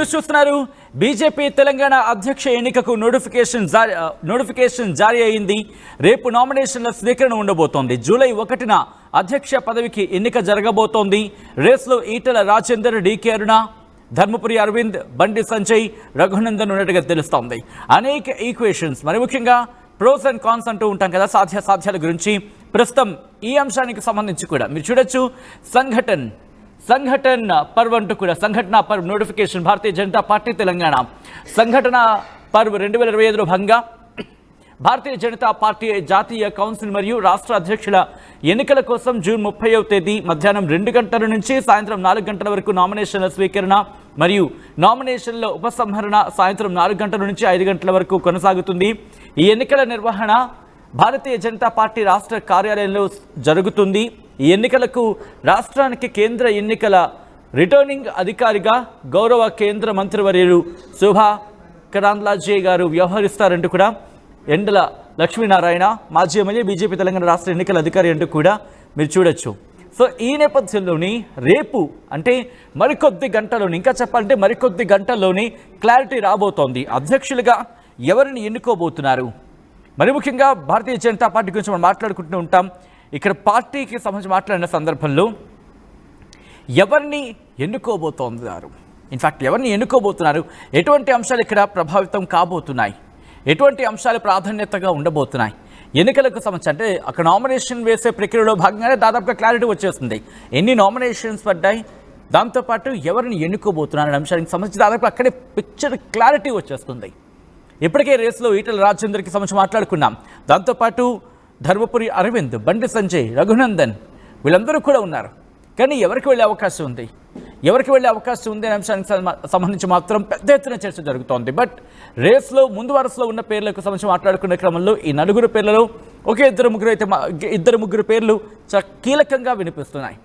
News చూస్తున్నారు. BJP Telangana అధ్యక్ష ఎన్నికకు నోటిఫికేషన్ జారీ అయింది. రేపు నామినేషన్ల స్వీకరణ ఉండబోతోంది. జూలై 1న అధ్యక్ష పదవికి ఎన్నిక జరగబోతోంది. రేస్లో ఈటల రాజేందర్, డీకే అరుణ, ధర్మపురి అరవింద్, బండి సంజయ్, రఘునందన్ ఉన్నట్టుగా తెలుస్తోంది. అనేక ఈక్వేషన్స్, మరి ముఖ్యంగా ప్రోస్ అండ్ కాన్స్ అంటూ ఉంటాం కదా, సాధ్యాల గురించి. ప్రస్తుతం ఈ అంశానికి సంబంధించి కూడా మీరు చూడొచ్చు. సంఘటన పర్వ్ అంటూ కూడా సంఘటన పర్వ్ నోటిఫికేషన్. భారతీయ జనతా పార్టీ తెలంగాణ సంఘటన పర్వ్ 2025లో భాగంగా భారతీయ జనతా పార్టీ జాతీయ కౌన్సిల్ మరియు రాష్ట్ర అధ్యక్షుల ఎన్నికల కోసం జూన్ 30వ తేదీ మధ్యాహ్నం 2 గంటల నుంచి సాయంత్రం 4 గంటల వరకు నామినేషన్ల స్వీకరణ మరియు నామినేషన్ల ఉపసంహరణ సాయంత్రం 4 గంటల నుంచి 5 గంటల వరకు కొనసాగుతుంది. ఈ ఎన్నికల నిర్వహణ భారతీయ జనతా పార్టీ రాష్ట్ర కార్యాలయంలో జరుగుతుంది. ఈ ఎన్నికలకు రాష్ట్రానికి కేంద్ర ఎన్నికల రిటర్నింగ్ అధికారిగా గౌరవ కేంద్ర మంత్రివర్యులు శోభా కరాంద్లాజే గారు వ్యవహరిస్తారంటూ కూడా ఎండల లక్ష్మీనారాయణ, మాజీ ఎమ్మెల్యే, బీజేపీ తెలంగాణ రాష్ట్ర ఎన్నికల అధికారి అంటూ కూడా మీరు చూడొచ్చు. సో ఈ నేపథ్యంలోని రేపు అంటే మరికొద్ది గంటల్లోని, ఇంకా చెప్పాలంటే మరికొద్ది గంటల్లోని క్లారిటీ రాబోతోంది. అధ్యక్షులుగా ఎవరిని ఎన్నుకోబోతున్నారు, మరి ముఖ్యంగా భారతీయ జనతా పార్టీ గురించి మనం మాట్లాడుకుంటూ ఉంటాం. ఇక్కడ పార్టీకి సంబంధించి మాట్లాడిన సందర్భంలో ఎవరిని ఎన్నుకోబోతున్నారు, ఇన్ఫ్యాక్ట్ ఎవరిని ఎన్నుకోబోతున్నారు, ఎటువంటి అంశాలు ఇక్కడ ప్రభావితం కాబోతున్నాయి, ఎటువంటి అంశాలు ప్రాధాన్యతగా ఉండబోతున్నాయి, ఎన్నికలకు సంబంధించి అంటే అక్కడ నామినేషన్ వేసే ప్రక్రియలో భాగంగానే దాదాపుగా క్లారిటీ వచ్చేస్తుంది. ఎన్ని నామినేషన్స్ పడ్డాయి, దాంతోపాటు ఎవరిని ఎన్నుకోబోతున్నారు అనే అంశానికి సంబంధించి దాదాపు అక్కడే పిక్చర్ క్లారిటీ వచ్చేస్తుంది. ఇప్పటికే రేసులో ఈటల రాజేందర్కి సంబంధించి మాట్లాడుకున్నాం. దాంతోపాటు ధర్మపురి అరవింద్, బండి సంజయ్, రఘునందన్ వీళ్ళందరూ కూడా ఉన్నారు. కానీ ఎవరికి వెళ్ళే అవకాశం ఉంది అనే అంశానికి సంబంధించి మాత్రం పెద్ద ఎత్తున చర్చ జరుగుతోంది. బట్ రేస్లో ముందు వరుసలో ఉన్న పేర్లకు సంబంధించి మాట్లాడుకునే క్రమంలో ఈ 4 పేర్లలో ఒకే ఇద్దరు ముగ్గురు పేర్లు చాలా కీలకంగా వినిపిస్తున్నాయి.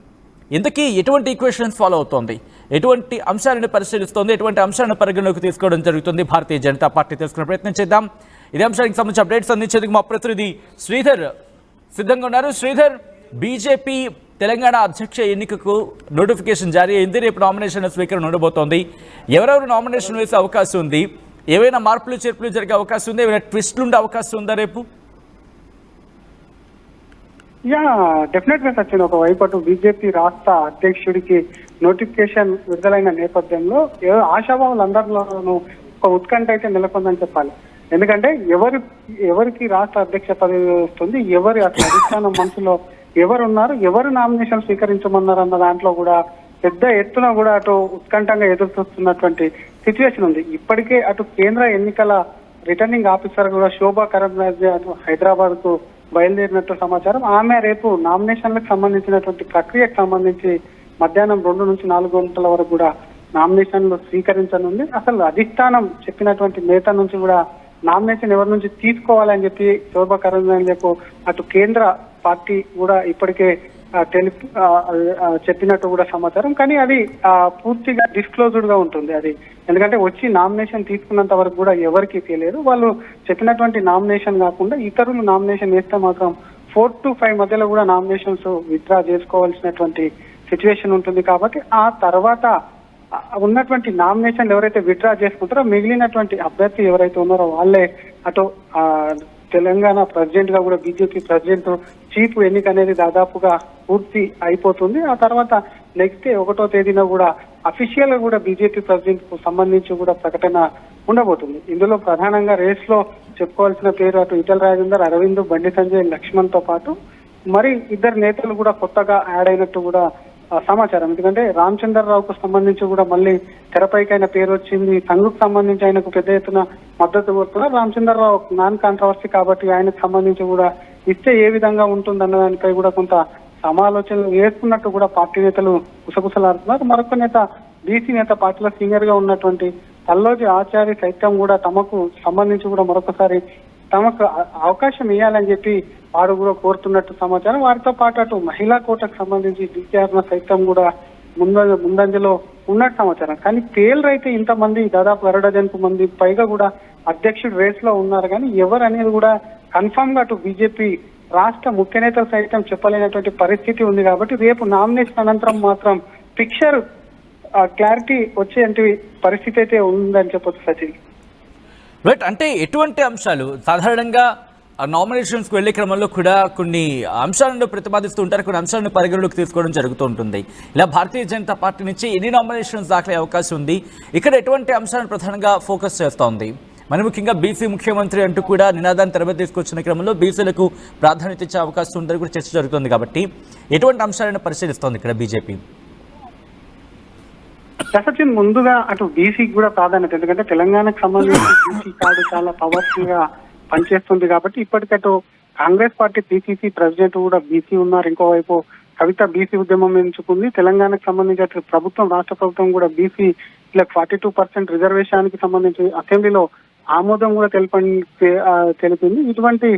ఇంతకీ ఎటువంటి ఈక్వేషన్స్ ఫాలో అవుతోంది, ఎటువంటి అంశాలను పరిశీలిస్తోంది, ఎటువంటి అంశాలను పరిగణలోకి తీసుకోవడం జరుగుతుంది భారతీయ జనతా పార్టీ, తెలుసుకునే ప్రయత్నం చేద్దాం. ఇదే అంశానికి సంబంధించి అప్డేట్స్ అందించేందుకు మా ప్రతినిధి శ్రీధర్ సిద్ధంగా ఉన్నారు. శ్రీధర్, బీజేపీ తెలంగాణ అధ్యక్ష ఎన్నికకు నోటిఫికేషన్ జారీ అయింది. రేపు నామినేషన్ల స్వీకరణ ఉండబోతోంది. ఎవరెవరు నామినేషన్ వేసే అవకాశం ఉంది, ఏవైనా మార్పులు చేర్పులు జరిగే అవకాశం ఉంది, ఏమైనా ట్విస్టులు ఉండే అవకాశం ఉందా రేపు? డెఫినెట్ గా సచిన్, ఒకవైపు అటు బీజేపీ రాష్ట్ర అధ్యక్షుడికి నోటిఫికేషన్ విడుదలైన నేపథ్యంలో ఆశాభావులందరిలోనూ ఒక ఉత్కంఠ అయితే నెలకొందని చెప్పాలి. ఎందుకంటే ఎవరికి రాష్ట్ర అధ్యక్ష పదవి వస్తుంది, ఎవరి అటు అధిష్టానం మనసులో ఎవరున్నారు, ఎవరు నామినేషన్ స్వీకరించమన్నారు అన్న దాంట్లో కూడా పెద్ద ఎత్తున కూడా అటు ఉత్కంఠంగా ఎదురు చూస్తున్నటువంటి సిచ్యువేషన్ ఉంది. ఇప్పటికే అటు కేంద్ర ఎన్నికల రిటర్నింగ్ ఆఫీసర్ కూడా శోభా కరంద్లాజే అటు హైదరాబాద్ కు బయలుదేరినట్టు సమాచారం. ఆమె రేపు నామినేషన్లకు సంబంధించినటువంటి ప్రక్రియకు సంబంధించి మధ్యాహ్నం 2 నుంచి 4 గంటల వరకు కూడా నామినేషన్లు స్వీకరించనుంది. అసలు అధిష్టానం చెప్పినటువంటి నేత నుంచి కూడా నామినేషన్ ఎవరి నుంచి తీసుకోవాలని చెప్పి శోభా కరంద్లాజేకు అటు కేంద్ర పార్టీ కూడా ఇప్పటికే చెప్పినట్టు కూడా సమాచారం. కానీ అది పూర్తిగా డిస్క్లోజ్డ్ గా ఉంటుంది అది, ఎందుకంటే వచ్చి నామినేషన్ తీసుకున్నంత వరకు కూడా ఎవరికి తెలియదు. వాళ్ళు చెప్పినటువంటి నామినేషన్ కాకుండా ఇతరులు నామినేషన్ వేస్తే మాత్రం 4 to 5 మధ్యలో కూడా నామినేషన్స్ విత్డ్రా చేసుకోవాల్సినటువంటి సిచ్యువేషన్ ఉంటుంది. కాబట్టి ఆ తర్వాత ఉన్నటువంటి నామినేషన్ ఎవరైతే విత్డ్రా చేసుకుంటారో మిగిలినటువంటి అభ్యర్థి ఎవరైతే ఉన్నారో వాళ్ళే అటు తెలంగాణ ప్రెసిడెంట్ గా కూడా బీజేపీ ప్రెసిడెంట్ చీఫ్ ఎన్నిక అనేది దాదాపుగా పూర్తి అయిపోతుంది. ఆ తర్వాత నెక్స్ట్ డే 1వ తేదీన కూడా అఫీషియల్ గా కూడా బీజేపీ ప్రెసిడెంట్ కు సంబంధించి కూడా ప్రకటన ఉండబోతుంది. ఇందులో ప్రధానంగా రేస్ లో చెప్పుకోవాల్సిన పేరు అటు ఈటల రాజేందర్, అరవింద్, బండి సంజయ్, లక్ష్మణ్ తో పాటు మరి 2 నేతలు కూడా కొత్తగా యాడ్ అయినట్టు కూడా సమాచారం. ఎందుకంటే రామచంద్రరావుకు సంబంధించి కూడా మళ్ళీ తెరపైకి ఆయన పేరు వచ్చింది. సంఘకు సంబంధించి ఆయనకు పెద్ద ఎత్తున మద్దతు కోరుతున్నారు. రామచంద్రరావు నాన్ కాంట్రవర్సీ కాబట్టి ఆయనకు సంబంధించి కూడా ఇస్తే ఏ విధంగా ఉంటుందన్న దానిపై కూడా కొంత సమాలోచనలు వేసుకున్నట్టు కూడా పార్టీ నేతలు గుసగుసలాడుతున్నారు. మరొక నేత, బీసీ నేత, పార్టీలో సీనియర్ గా ఉన్నటువంటి తల్లోజి ఆచార్య సైతం కూడా తమకు సంబంధించి కూడా మరొకసారి తమకు అవకాశం ఇవ్వాలని చెప్పి వారు కూడా కోరుతున్నట్టు సమాచారం. వారితో పాటు అటు మహిళా కోటకు సంబంధించి డీకేఆర్న సైతం కూడా ముందంజలో ఉన్నట్టు సమాచారం. కానీ పేర్లు అయితే ఇంతమంది దాదాపు 2 డజన్ మంది పైగా కూడా అధ్యక్షుడు రేస్ లో ఉన్నారు. కానీ ఎవరు అనేది కూడా కన్ఫర్మ్ గా అటు బీజేపీ రాష్ట్ర ముఖ్య నేతలు సైతం చెప్పలేనటువంటి పరిస్థితి ఉంది. కాబట్టి రేపు నామినేషన్ అనంతరం మాత్రం పిక్చర్ క్లారిటీ వచ్చేంటి పరిస్థితి అయితే ఉందని చెప్పొచ్చు సచిన్. రైట్, అంటే ఎటువంటి అంశాలు సాధారణంగా నామినేషన్స్కి వెళ్లే క్రమంలో కూడా కొన్ని అంశాలను ప్రతిపాదిస్తూ ఉంటారు, కొన్ని అంశాలను పరిగణలోకి తీసుకోవడం జరుగుతూ ఉంటుంది. ఇలా భారతీయ జనతా పార్టీ నుంచి ఎన్ని నామినేషన్స్ దాఖలే అవకాశం ఉంది, ఇక్కడ ఎటువంటి అంశాలను ప్రధానంగా ఫోకస్ చేస్తోంది? మరి ముఖ్యంగా బీసీ ముఖ్యమంత్రి అంటూ కూడా నినాదాన్ని తెరపై తీసుకొచ్చిన క్రమంలో బీసీలకు ప్రాధాన్యత ఇచ్చే అవకాశం ఉందని కూడా చర్చ జరుగుతుంది. కాబట్టి ఎటువంటి అంశాలను పరిశీలిస్తోంది ఇక్కడ బీజేపీ? సచిన్, ముందుగా అటు బీసీకి కూడా ప్రాధాన్యత, ఎందుకంటే తెలంగాణకు సంబంధించి బీసీ కార్డు చాలా పవర్ఫుల్ గా పనిచేస్తుంది కాబట్టి ఇప్పటికటు కాంగ్రెస్ పార్టీ పిసిసి ప్రెసిడెంట్ కూడా బీసీ ఉన్నారు. ఇంకోవైపు కవిత బీసీ ఉద్యమం ఎంచుకుంది. తెలంగాణకు సంబంధించి అటు ప్రభుత్వం, రాష్ట్ర ప్రభుత్వం కూడా బీసీ 42% రిజర్వేషన్కి సంబంధించి అసెంబ్లీలో ఆమోదం కూడా తెలిపింది. ఇటువంటి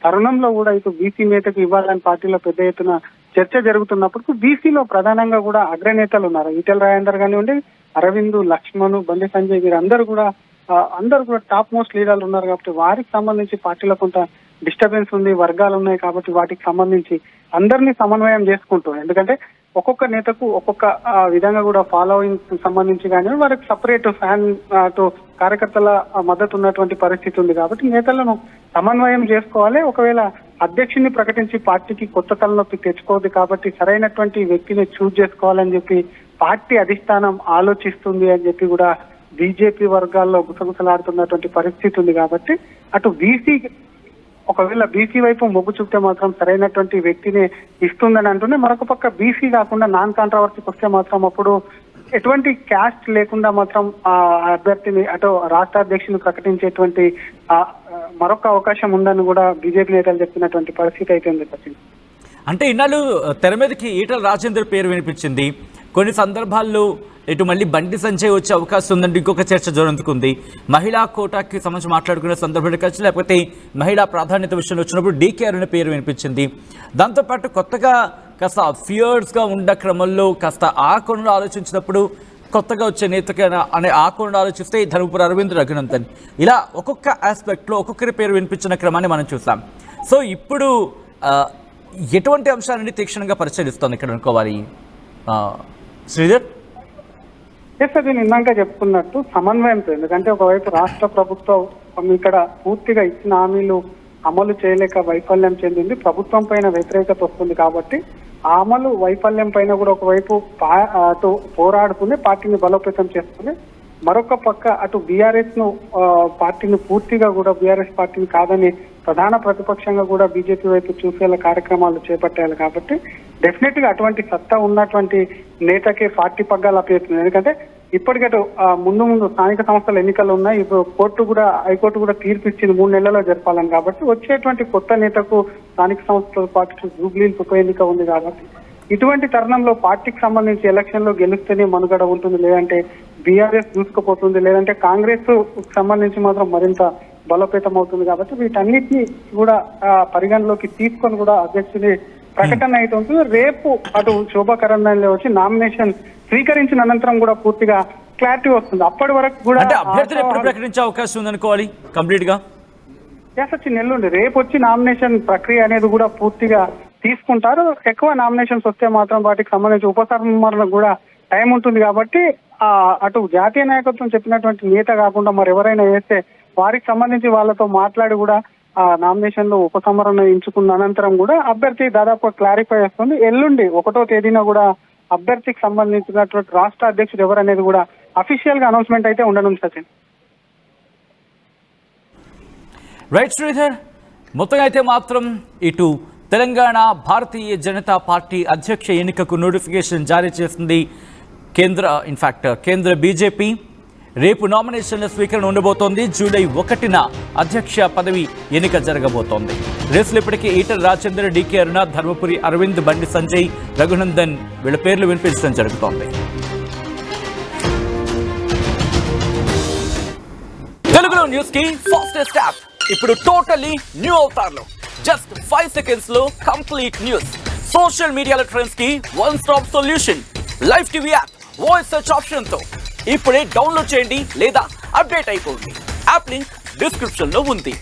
తరుణంలో కూడా ఇటు బీసీ నేతకు ఇవ్వాలని పార్టీలో పెద్ద ఎత్తున చర్చ జరుగుతున్నప్పుడు బీసీలో ప్రధానంగా కూడా అగ్రనేతలు ఉన్నారు. ఈటెల రాజేందర్ కానివ్వండి, అరవింద్, లక్ష్మణ్, బండి సంజయ్, వీరందరూ కూడా టాప్ మోస్ట్ లీడర్లు ఉన్నారు. కాబట్టి వారికి సంబంధించి పార్టీలో కొంత డిస్టర్బెన్స్ ఉంది, వర్గాలు ఉన్నాయి. కాబట్టి వాటికి సంబంధించి అందరినీ సమన్వయం చేసుకుంటూ, ఎందుకంటే ఒక్కొక్క నేతకు ఒక్కొక్క విధంగా కూడా ఫాలోయింగ్ సంబంధించి కానీ వారికి సపరేట్ ఫ్యాన్ కార్యకర్తల మద్దతు ఉన్నటువంటి పరిస్థితి ఉంది. కాబట్టి నేతలను సమన్వయం చేసుకోవాలి. ఒకవేళ అధ్యక్షుడిని ప్రకటించి పార్టీకి కొత్త తలనొప్పి తెచ్చుకోవద్దు. కాబట్టి సరైనటువంటి వ్యక్తిని చూజ్ చేసుకోవాలని చెప్పి పార్టీ అధిష్టానం ఆలోచిస్తుంది అని చెప్పి కూడా బీజేపీ వర్గాల్లో గుసగుసలాడుతున్నటువంటి పరిస్థితి ఉంది. కాబట్టి అటు బీసీ, ఒకవేళ బీసీ వైపు మొగ్గు చూపితే మాత్రం సరైనటువంటి వ్యక్తిని ఇస్తుందని అంటూనే, మరొక పక్క బీసీ కాకుండా నాన్ కాంట్రవర్సీకి వస్తే మాత్రం అప్పుడు ఎటువంటి క్యాస్ట్ లేకుండా మాత్రం ఆ అభ్యర్థిని అటు రాష్ట్ర అధ్యక్షులు ప్రకటించేటువంటి మరొక అవకాశం ఉందని కూడా బీజేపీ నేతలు చెప్పినటువంటి పరిస్థితి అయితే ఉంది సచిన్. అంటే ఇన్నాళ్ళు తెర మీదకి ఈటల రాజేందర్ పేరు వినిపించింది, కొన్ని సందర్భాల్లో ఇటు మళ్ళీ బండి సంజయ్ వచ్చే అవకాశం ఉందంటే ఇంకొక చర్చ జరుగుతుంది. మహిళా కోటాకి సంబంధించి మాట్లాడుకునే సందర్భంలో కావచ్చు, లేకపోతే మహిళా ప్రాధాన్యత విషయంలో వచ్చినప్పుడు డీకేఆర్ అనే పేరు వినిపించింది. దాంతోపాటు కొత్తగా కాస్త ఫియర్స్గా ఉండ క్రమంలో కాస్త ఆ కోణంలో ఆలోచించినప్పుడు కొత్తగా వచ్చే నేతగా అనే ఆ కోణంలో ఆలోచిస్తే ధర్మపురి అరవింద్, రఘునందన్, ఇలా ఒక్కొక్క ఆస్పెక్ట్లో ఒక్కొక్కరి పేరు వినిపించిన క్రమాన్ని మనం చూసాం. సో ఇప్పుడు ఎటువంటి అంశాలని తీక్షణంగా పరిశీలిస్తోంది ఇక్కడ అనుకోవాలి శ్రీధర్? అది నిన్నాక చెప్పుకున్నట్టు సమన్వయంతో, ఎందుకంటే ఒకవైపు రాష్ట్ర ప్రభుత్వం ఇక్కడ పూర్తిగా ఇచ్చిన హామీలు అమలు చేయలేక వైఫల్యం చెందింది, ప్రభుత్వం పైన వ్యతిరేకత వస్తుంది. కాబట్టి ఆ అమలు వైఫల్యం పైన కూడా ఒకవైపు అటు పోరాడుతూనే పార్టీని బలోపేతం చేస్తుంది. మరొక పక్క అటు బీఆర్ఎస్ ను పార్టీని పూర్తిగా కూడా బీఆర్ఎస్ పార్టీని కాదని ప్రధాన ప్రతిపక్షంగా కూడా బీజేపీ వైపు చూసేలా కార్యక్రమాలు చేపట్టాలి. కాబట్టి డెఫినెట్ గా అటువంటి సత్తా ఉన్నటువంటి నేతకే పార్టీ పగ్గాలు అప్పచెప్తుంది. ఎందుకంటే ఇప్పటికటు ముందు స్థానిక సంస్థల ఎన్నికలు ఉన్నాయి. ఇప్పుడు హైకోర్టు కూడా తీర్పు ఇచ్చింది 3 నెలల్లో జరపాలని. కాబట్టి వచ్చేటువంటి కొత్త నేతకు స్థానిక సంస్థల పార్టీ జూబ్లీహిల్స్ ఉప ఎన్నిక ఉంది. కాబట్టి ఇటువంటి తరుణంలో పార్టీకి సంబంధించి ఎలక్షన్ లో గెలిస్తేనే మనుగడ ఉంటుంది, లేదంటే బీఆర్ఎస్ దూసుకుపోతుంది, లేదంటే కాంగ్రెస్ సంబంధించి మాత్రం మరింత బలోపేతం అవుతుంది. కాబట్టి వీటన్నిటిని కూడా పరిగణలోకి తీసుకొని కూడా అధ్యక్షుడి ప్రకటన అయితే ఉంటుంది. రేపు అటు శోభా కరంద్లాజే వచ్చి నామినేషన్ స్వీకరించిన అనంతరం కూడా పూర్తిగా క్లారిటీ వస్తుంది. అప్పటి వరకు కూడా అభ్యర్థులు ఎప్పుడు ప్రకటించే అవకాశం ఉందనుకోవాలి కంప్లీట్ గా? వచ్చి నెల్లుండి రేపు వచ్చి నామినేషన్ ప్రక్రియ అనేది కూడా పూర్తిగా తీసుకుంటారు. ఎక్కువ నామినేషన్స్ వస్తే మాత్రం వాటికి సంబంధించి ఉపసంహరణకు కూడా టైం ఉంటుంది. కాబట్టి అటు జాతీయ నాయకత్వం చెప్పినటువంటి నేత కాకుండా మరి ఎవరైనా వేస్తే వారికి సంబంధించి వాళ్ళతో మాట్లాడి కూడా ఆ నామినేషన్ లో ఉపసంహరణ ఎంచుకున్న అనంతరం కూడా అభ్యర్థి దాదాపు క్లారిఫై చేస్తుంది. ఎల్లుండి 1వ తేదీన కూడా అభ్యర్థికి సంబంధించినటువంటి రాష్ట్ర అధ్యక్షుడు ఎవరనేది కూడా అఫీషియల్ గా అనౌన్స్మెంట్ అయితే ఉండనుంది సచిన్. రైట్ శ్రీధర్, మొత్తంగా అయితే మాత్రం ఇటు తెలంగాణ భారతీయ జనతా పార్టీ అధ్యక్ష ఎన్నికకు నోటిఫికేషన్ జారీ చేసింది కేంద్ర బీజేపీ. రేపు నామినేషన్ల స్వీకరణ ఉండబోతోంది. జూలై 1న అధ్యక్ష పదవి ఎన్నిక జరగబోతోంది. రేసులు ఇప్పటికే ఈటల రాజేందర్, డీకే అరుణ, ధర్మపురి అరవింద్, బండి సంజయ్, రఘునందన్ వీళ్ళ పేర్లు వినిపించడం జరుగుతోంది. తెలుగులో న్యూస్ కి ఫాస్టెస్ట్ యాప్ ఇప్పుడు టోటల్లీ న్యూ అవతార్లో జస్ట్ 5 seconds లో కంప్లీట్ న్యూస్. సోషల్ మీడియాలో ట్రెండ్స్ కి one stop solution. Live TV app voice search option తో ఇప్పుడే డౌన్లోడ్ చేయండి లేదా అప్డేట్ అయిపోండి. యాప్ లింక్ డిస్క్రిప్షన్ లో ఉంది.